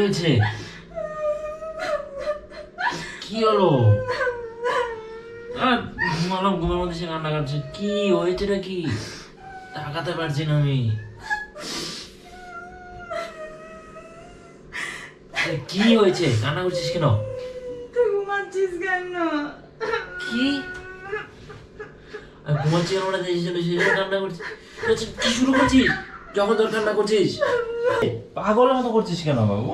হয়েছে? কি হলো? ঘুমালাম, ঘুমের মধ্যে সে কান্না করছে। কি হয়েছে নাকি? তাকাতে পারছি না আমি। কি হয়েছে? কান্না করছিস কেন? তুই ঘুমাচ্ছিস কেন? কি ঘুমাচ্ছি কেন? ওরা দেশে চলে সেই কান্না করছিস? কি শুরু করছিস? যখন তোর কান্না করছিস পাগলের মতো করছিস কেন বাবু?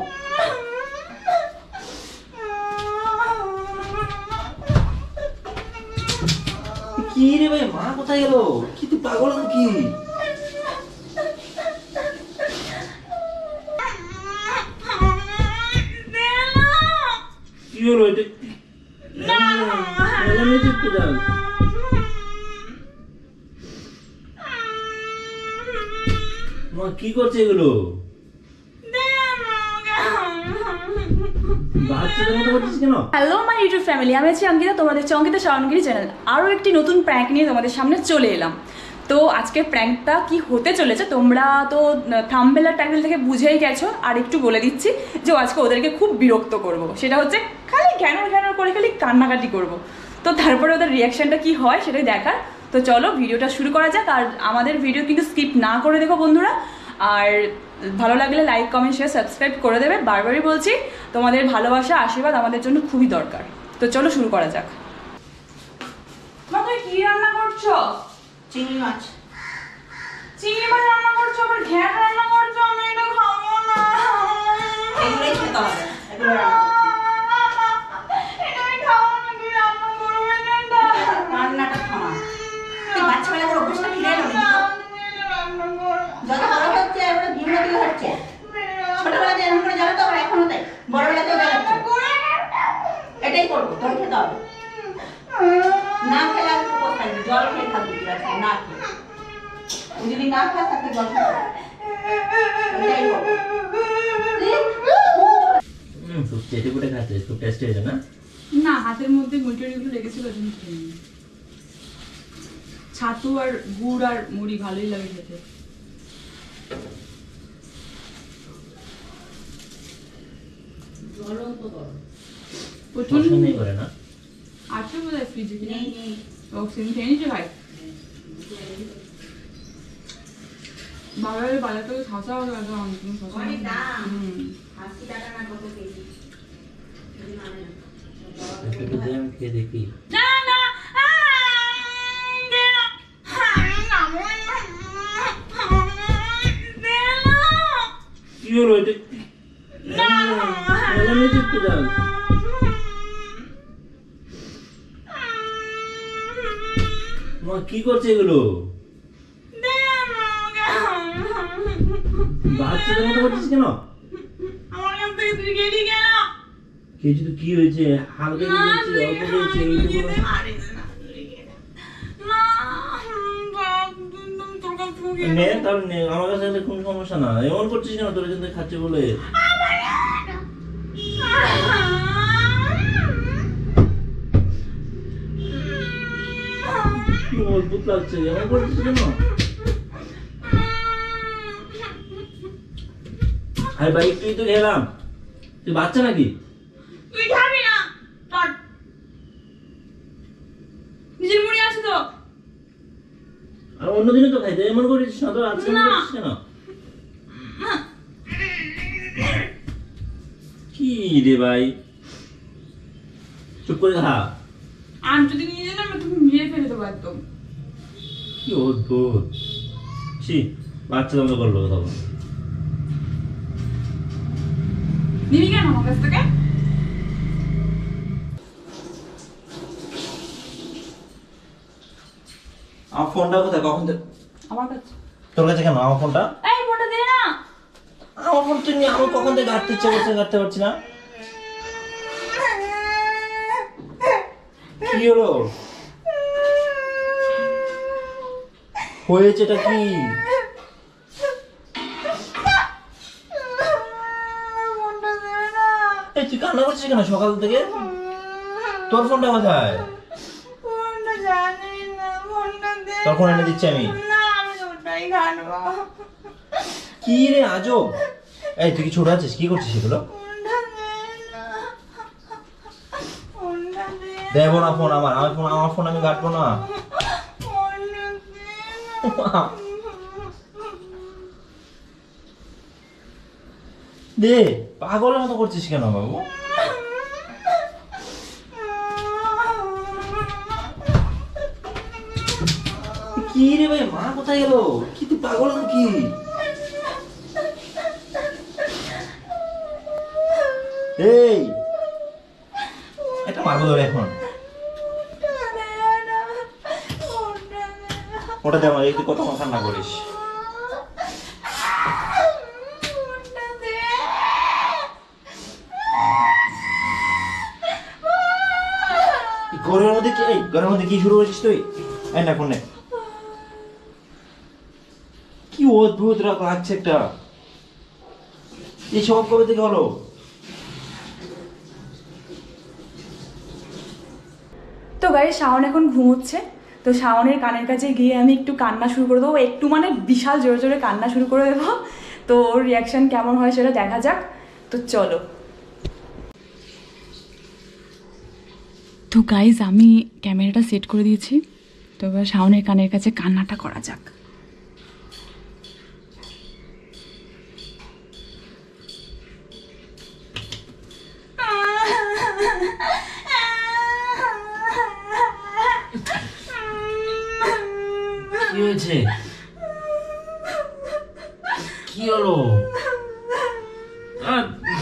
কি রে ভাই, মা কোথায় গেল? কি তুই পাগল নাকি? কি হলো এটা? মা কি করছে এগুলো? হ্যালো মাই ইউটিউব ফ্যামিলি, আমি আছি অঙ্কিতা, তোমাদের অঙ্কিতা শাওনগিরি চ্যানেল। আরও একটি নতুন প্র্যাঙ্ক নিয়ে তোমাদের সামনে চলে এলাম। তো আজকের প্র্যাঙ্কটা কি হতে চলেছে তোমরা তো থাম্বনেল আর টাইটেল থেকে বুঝেই গেছো। আর একটু বলে দিচ্ছি যে আজকে ওদেরকে খুব বিরক্ত করব। সেটা হচ্ছে খালি ঘ্যানোর ঘ্যানোর করে খালি কান্নাকাটি করব। তো তারপরে ওদের রিয়াকশানটা কি হয় সেটাই দেখার। তো চলো ভিডিওটা শুরু করা যাক। আর আমাদের ভিডিও কিন্তু স্কিপ না করে দেখো বন্ধুরা। আর ভালো লাগলে লাইক কমেন্ট শেয়ার সাবস্ক্রাইব করে দেবে। বারবারই বলছি, তোমাদের ভালোবাসা আশীর্বাদ আমাদের জন্য খুবই দরকার। তো চলো শুরু করা যাক। মা তুমি কি রান্না করছো? চিংড়ি মাছ। চিংড়ি মাছ রান্না করছো, আবার ঘ্যাট রান্না করছো? আমি এটা খাবো না। এগুলোই খেতে হবে, এগুলো রান্না করছি। এটা আমি খাবো না, তুই রান্না করবে না এটা। রান্নাটা থামা। তুই বাচ্চাবেলা করে অভ্যাসটা ফিরে এলো নাকি? যত বড় হচ্ছে এবারে ভিন্ন দিকে হচ্ছে। ছোটবেলাতে এরকম করে জ্বালাতো, আবার এখনো তাই। বড়বেলাতেও জ্বালাচ্ছে। এটাই করবো, তোর খেতে হবে। না খেলে আর উপোস থাকবি, জল খেয়ে থাকবি তুই আজকে, না খেয়ে। তুই যদি না খাস তাহলে জল খেতে হবে। এটাই করবো। খুব চেটে পুটে খাচ্ছে, খুব টেস্টি হয়েছে না? না, হাতের মধ্যে মুড়িগুলো লেগেছিল, ছাতু আর গুড় আর মুড়ি ভালোই লাগে খেতে। পছন্দই করে না। আছে বোধহয় ফ্রিজে। নেই নেই। অক্সিজেন খেয়ে নিচ্ছে ভাই। বাজারে বাজাতে শশা অনেক দাম। 80 টাকা না কত কেজি? একটু দিয়ে আমি খেয়ে দেখি। না না কি হলো এটা? মা কি করছে এগুলো? বাচ্চাদের মতো করছিস কেন? আমার কাছ থেকে তুই গেলি কেন? কিছু তো কি হয়েছে? হালকা দিয়েছি, অল্প দিয়েছি, এইটুকু না। নে তাহলে নে, আমার কাছে কোনো সমস্যা না। এমন করছিস কেন? তোর কিন্তু খাচ্ছে বলে। কি অদ্ভুত লাগছে, এমন করছিস কেন? আরে ভাই একটুই তো খেলাম, তুই বাচ্চা নাকি? তুই খাবি না? নিজের মুড়ি আছে তো? আর অন্যদিনে তো খাইতে, এমন করিস না তো, আজকে এমন করছিস কেন? কি রে ভাই, চুপ করে খা। আর যদি নিয়ে যেতাম তুমি মেরে ফেলে দেবো একদম। কি অদ্ভুত, ছি, বাচ্চাদের মতো করলো কথা বল। নিবি কেন আমার কাছ থেকে? আমার ফোনটা কোথায়? কখন আমার কাছে। তোর কাছে কেন আমার ফোনটা? এই ফোনটা দে না। আমার ফোন তুই নিয়ে, আমি কখন থেকে ঘাটতে ইচ্ছে করছে, ঘাটতে পারছি না। কি হলো? হয়েছেটা কি? এই তুই কান্না করছিস কেন সকাল থেকে? তোর ফোনটা কোথায়? তোর ফোন এনে দিচ্ছি আমি। কি রে আজব, এই তুই কি ছোট আছিস? কি করছিস এগুলো? দেবো না ফোন, আমার ফোন আমি কাটবো না। দে, পাগলের মতো করছিস কেন বাবু? কি রে ভাই, মা কোথায় গেল? কি তুই পাগল নাকি? এই এটা মারবো ধরে এখন। ওটা দেখ, এই তুই কত কথা না করিস। ঘরের মধ্যে কি শুরু করেছিস তুই? এই না ফোনে কি অদ্ভুত রাগ লাগছে একটা। এই সব কবে থেকে হলো? তো গাইস শাওন এখন ঘুমোচ্ছে, তো শাওনের কানের কাছে গিয়ে আমি একটু কান্না শুরু করে দেবো, একটু মানে বিশাল জোরে জোরে কান্না শুরু করে দেবো। তো ওর রিয়াকশান কেমন হয় সেটা দেখা যাক। তো চলো। তো গাইজ আমি ক্যামেরাটা সেট করে দিয়েছি, তো এবার শাওনের কানের কাছে কান্নাটা করা যাক। কি হয়েছে? কি হলো?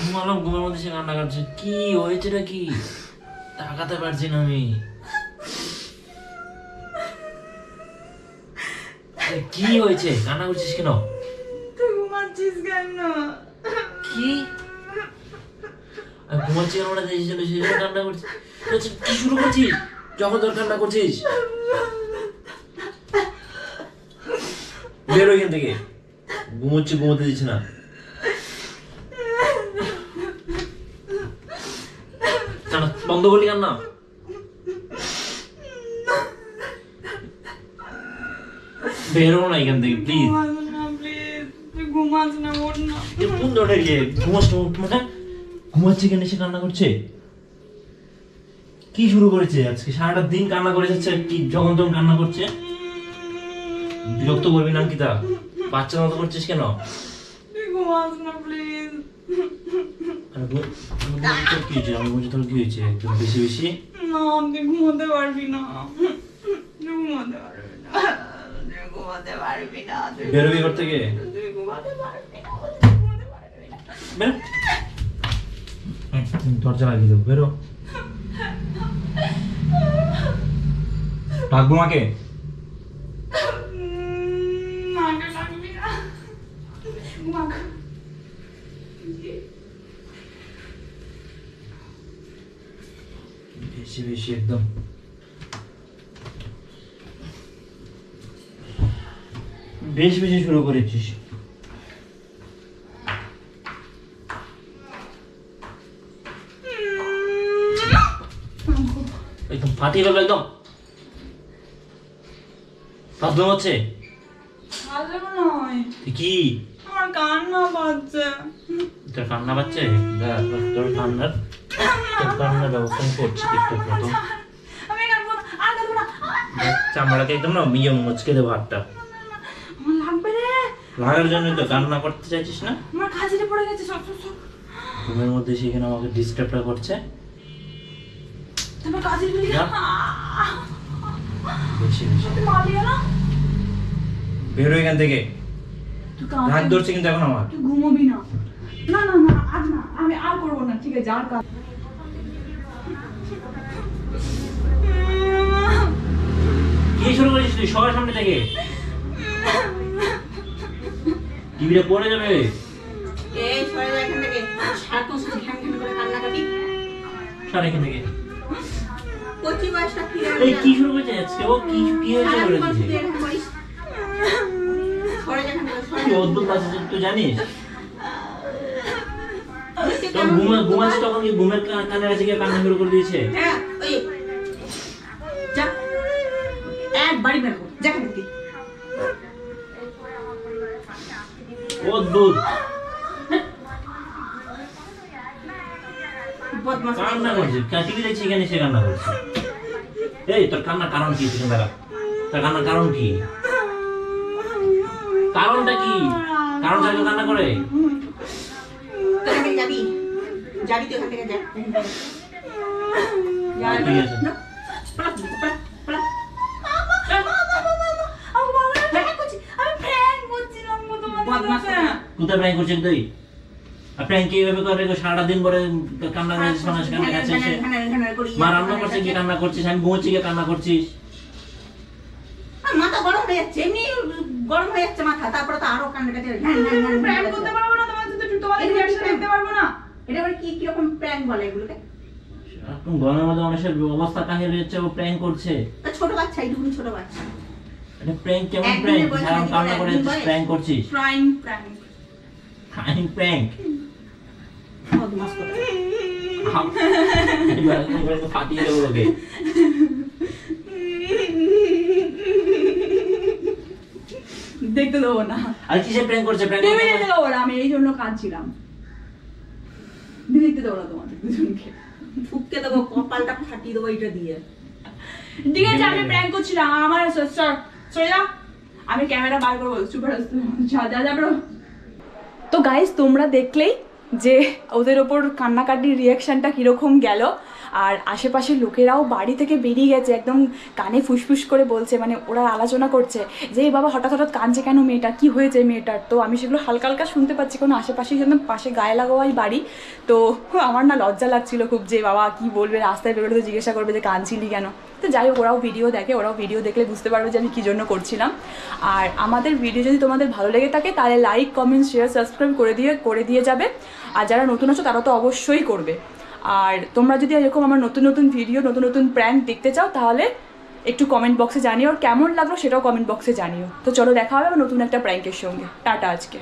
ঘুমালাম, ঘুমের মধ্যে সে কান্না করছে। কি হয়েছে নাকি? তাকাতে পারছি না আমি। কি হয়েছে? কান্না করছিস কেন? তুই ঘুমাচ্ছিস কেন? কি ঘুমাচ্ছি কেন? ওরা দেশে চলে সেই কান্না করছিস? কি শুরু করছিস? যখন তোর কান্না করছিস বেরো এখান থেকে। ঘুমোচ্ছি, ঘুমোতে দিচ্ছি না। বন্ধ করলি কান্না? বেরো না এখান থেকে প্লিজ। কোন ধরনের ইয়ে? ঘুমাচ্ছি কেন সে কান্না করছে? কি শুরু করেছে আজকে? সারাটা দিন কান্না করে যাচ্ছে, কি যখন তখন কান্না করছে। বিরক্ত করবি না অঙ্কিতা, বাচ্চার মতো করছিস কেন? কি হয়েছে? আমি বলছি তোর কি হয়েছে? একদম বেশি বেশি না, তুই ঘুমোতে পারবি না, বেরোবি ঘর থেকে? দরজা লাগিয়ে দেবো, বেরো। ডাকবো মাকে? বেশি বেশি একদম বেশি বেশি শুরু করেছিস। একদম ফাটিয়ে গেল, একদম ফাঁসলো হচ্ছে কি? আমার কান্না পাচ্ছে। তোর কান্না পাচ্ছে? তোর কান্নার ব্যবস্থা আমি করছি ঠিকঠাক মতো। চামড়াকে একদম না মিয়ে মুচকে দেবো হাতটা। লাগার জন্যই তো কান্না করতে চাইছিস না? আমার খাজিটা পড়ে গেছে সব। ঘুমের মধ্যে সেখানে আমাকে ডিস্টার্বটা করছে। তোমার কাজির বলি বেশি বেশি মারিও না। বেরো এখান থেকে। হাত ধরছে কিন্তু এখন আমার। তুই ঘুমোবি না। না না না, আর না, আমি আর করবো না, ঠিক আছে? আর কাজ কি শুরু করেছিস তুই? সবার সামনে থেকে টিভিটা পড়ে যাবে। এই সরে যা এখান থেকে। সারাক্ষণ শুধু ঘ্যান ঘ্যান করে কান্নাকাটি। সর এখান থেকে। কচি বয়সটা ফিরে এই কি শুরু করেছে আজকে? ও কি কি হয়েছে বলে দিছে? সরে যা এখান থেকে, সরে কি যা। অদ্ভুত আছে তুই জানিস? তখন ঘুমাচ্ছিস তখন কি ঘুমের কানের কাছে গিয়ে কান্না শুরু করে দিয়েছে? হ্যাঁ, ওই যা এক বাড়ি বের কর, যা এখান থেকে। অদ্ভুত বদমাশ কান্না করছে। টিভি দেখছি এখানে সে কান্না করছে। এই তোর কান্নার কারণ কি? তুই দাঁড়া, তোর কান্নার কারণ কি? কারণটা কি? কারণ ছাড়া কেউ কান্না করে? তুই এখান থেকে যাবি, যাবি তুই এখান থেকে যা। ঠিক আছে। না, পালা, পালা, পালা। কোথায় প্র্যাঙ্ক করছিস তুই? আর প্র্যাঙ্ক কিভাবে করে? সারাটা দিন পরে কান্না করছিস, কান্না কাছে এসে মা রান্না করছে কি কান্না করছিস? আমি ঘুমোচ্ছি কি কান্না করছিস? মাথা গরম হয়ে যাচ্ছে, এমনি গরম হয়ে যাচ্ছে মাথা, তারপরে তো আরো কান্না কাছে প্র্যাঙ্ক করতে পারবো না, তোমাদের রিঅ্যাকশন দেখতে পারবো না। এটা আবার কি কিরকম প্র্যাঙ্ক বলে এগুলোকে? এখন ঘরের মধ্যে মানুষের অবস্থা কাহিনী হচ্ছে, ও প্র্যাঙ্ক করছে। তা ছোট বাচ্চা, এইটুকুনি ছোট বাচ্চা। এটা প্র্যাঙ্ক কেমন একদিনের প্র্যাঙ্ক? বয়স, সারা কান্না করে একদিন বয়স। প্র্যাঙ্ক করছিস? প্র্যাঙ্ক আমি প্র্যাঙ্ক বদমাশ করে। এবার তো ফাটিয়ে দেবো ওকে। দেখতে দেবো না, আর কিসে প্র্যাঙ্ক করছে? প্র্যাঙ্ক টিভি দেখতে দেবো না, আমি এই জন্য কাঁদছিলাম। দেখতে দেবো না তোমাদের দুজনকে। ফুটকে দেবো, কপালটা ফাটিয়ে দেবো এটা দিয়ে। ঠিক আছে, আমি প্র্যাঙ্ক করছিলাম। আমার সরে যাও, আমি ক্যামেরা বার করবো। সুপার যা যা যা bro। তো গাইস, তোমরা দেখলেই যে ওদের ওপর কান্নাকাটির রিয়াকশনটা কীরকম গেল। আর আশেপাশের লোকেরাও বাড়ি থেকে বেরিয়ে গেছে, একদম কানে ফুসফুস করে বলছে, মানে ওরা আলোচনা করছে যে এই বাবা হঠাৎ হঠাৎ কাঁদছে কেন মেয়েটা, কি হয়েছে মেয়েটার। তো আমি সেগুলো হালকা হালকা শুনতে পাচ্ছি, কোনো আশেপাশে একদম পাশে গায়ে লাগাওয়াই বাড়ি। তো আমার না লজ্জা লাগছিল খুব, যে বাবা কি বলবে, রাস্তায় বেরোলে তো জিজ্ঞাসা করবে যে কাঁদছিলি কেন। তো যাই হোক, ওরাও ভিডিও দেখে, ওরাও ভিডিও দেখলে বুঝতে পারবে যে আমি কী জন্য করছিলাম। আর আমাদের ভিডিও যদি তোমাদের ভালো লেগে থাকে তাহলে লাইক, কমেন্ট, শেয়ার, সাবস্ক্রাইব করে দিয়ে যাবে। আর যারা নতুন আছো তারা তো অবশ্যই করবে। আর তোমরা যদি এরকম আমার নতুন নতুন ভিডিও, নতুন নতুন প্র্যাঙ্ক দেখতে চাও তাহলে একটু কমেন্ট বক্সে জানিও, আর কেমন লাগলো সেটাও কমেন্ট বক্সে জানিও। তো চলো, দেখা হবে আবার নতুন একটা প্র্যাঙ্কের সঙ্গে। টাটা আজকে।